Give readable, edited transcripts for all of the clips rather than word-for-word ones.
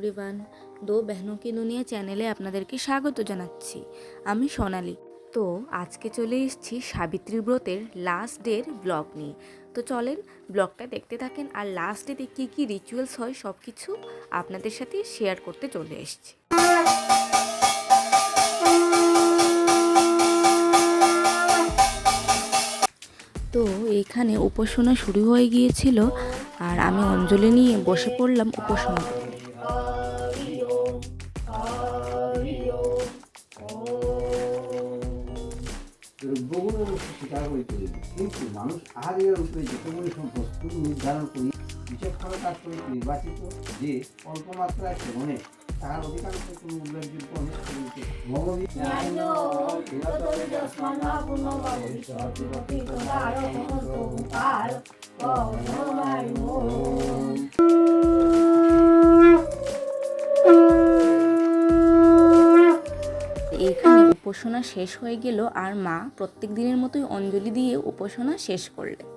Everyone, দো बहनों की दुनिया চ্যানেলে আপনাদেরকে স্বাগত জানাচ্ছি। আমি সোনালি। তো আজকে চলে এসেছি সাবিত্রী ব্রতের লাস্ট ডের ব্লগ নিয়ে। তো চলেন ব্লগটা দেখতে থাকেন, আর লাস্ট ডেতে কী কী রিচুয়ালস হয় সব কিছু আপনাদের সাথে শেয়ার করতে চলে এসেছি। তো এইখানে উপাসনা শুরু হয়ে গিয়েছিল, আর আমি অঞ্জলি নিয়ে বসে পড়লাম উপাসনা করতে। স্বীকার করে চলি, কিন্তু মানুষ আহারের উপরে যতগুলি বস্তু নির্ধারণ করি বিচক্ষণ কাজ করে নির্বাচিত যে অল্পমাত্রায় সেবনে তাহার অধিকাংশ কোনো উল্লেখযোগ্য এইখানে উপাসনা শেষ হয়ে গেল, আর মা প্রত্যেক দিনের মতোই অঞ্জলি দিয়ে উপাসনা শেষ করলেন।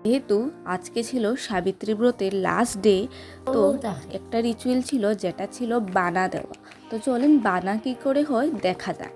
যেহেতু আজকে ছিল সাবিত্রী ব্রতের লাস্ট ডে, তো একটা রিচুয়াল ছিল যেটা ছিল বানা দেওয়া। তো চলেন বানা কি করে হয় দেখা যাক।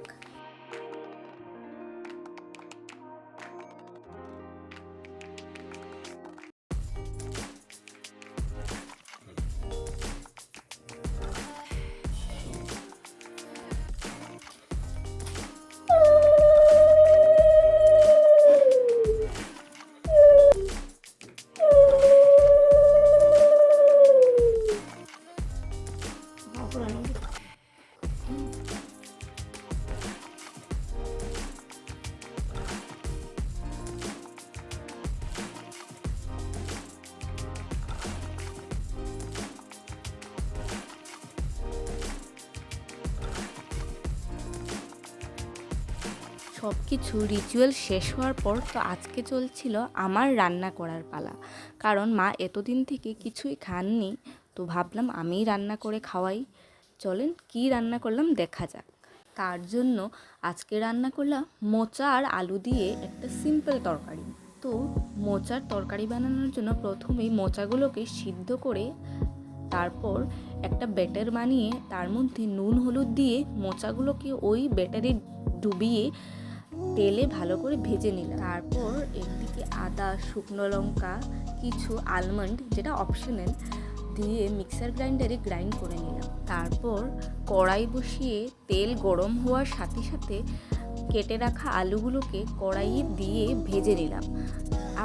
সব কিছু রিচুয়াল শেষ হওয়ার পর তো আজকে চলছিল আমার রান্না করার পালা, কারণ মা এতদিন থেকে কিছুই খাননি। তো ভাবলাম আমিই রান্না করে খাওয়াই। চলেন কি রান্না করলাম দেখা যাক। তার জন্য আজকে রান্না করলাম মোচা আর আলু দিয়ে একটা সিম্পল তরকারি। তো মোচার তরকারি বানানোর জন্য প্রথমেই মোচাগুলোকে সিদ্ধ করে তারপর একটা ব্যাটার বানিয়ে তার মধ্যে নুন হলুদ দিয়ে মোচাগুলোকে ওই ব্যাটারে ডুবিয়ে তেলে ভালো করে ভেজে নিলাম। তারপর একদিকে আদা, শুকনো লঙ্কা, কিছু আলমন্ড যেটা অপশনাল দিয়ে মিক্সার গ্রাইন্ডারে গ্রাইন্ড করে নিলাম। তারপর কড়াই বসিয়ে তেল গরম হওয়ার সাথে সাথে কেটে রাখা আলুগুলোকে কড়াইয়ে দিয়ে ভেজে নিলাম,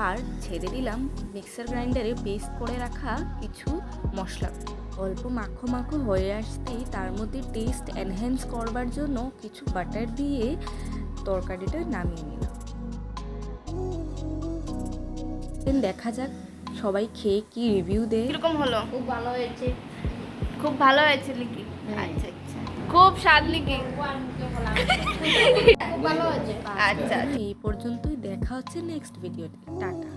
আর ছেড়ে দিলাম মিক্সার গ্রাইন্ডারে পেস্ট করে রাখা কিছু মশলা। অল্প মাখো মাখো হয়ে আসতেই তার মধ্যে টেস্ট এনহ্যান্স করবার জন্য কিছু বাটার দিয়ে তরকারিটা নামিয়ে নিলাম। দেখা যাক সবাই খেয়ে কি রিভিউ দেয়। কিরকম হলো? খুব ভালো হয়েছে। খুব ভালো হয়েছে লিখি। আচ্ছা আচ্ছা, খুব স্বাদ লিখি। খুব ভালো হয়েছে। আচ্ছা এই পর্যন্তই, দেখা হচ্ছে নেক্সট ভিডিওতে। টাটা।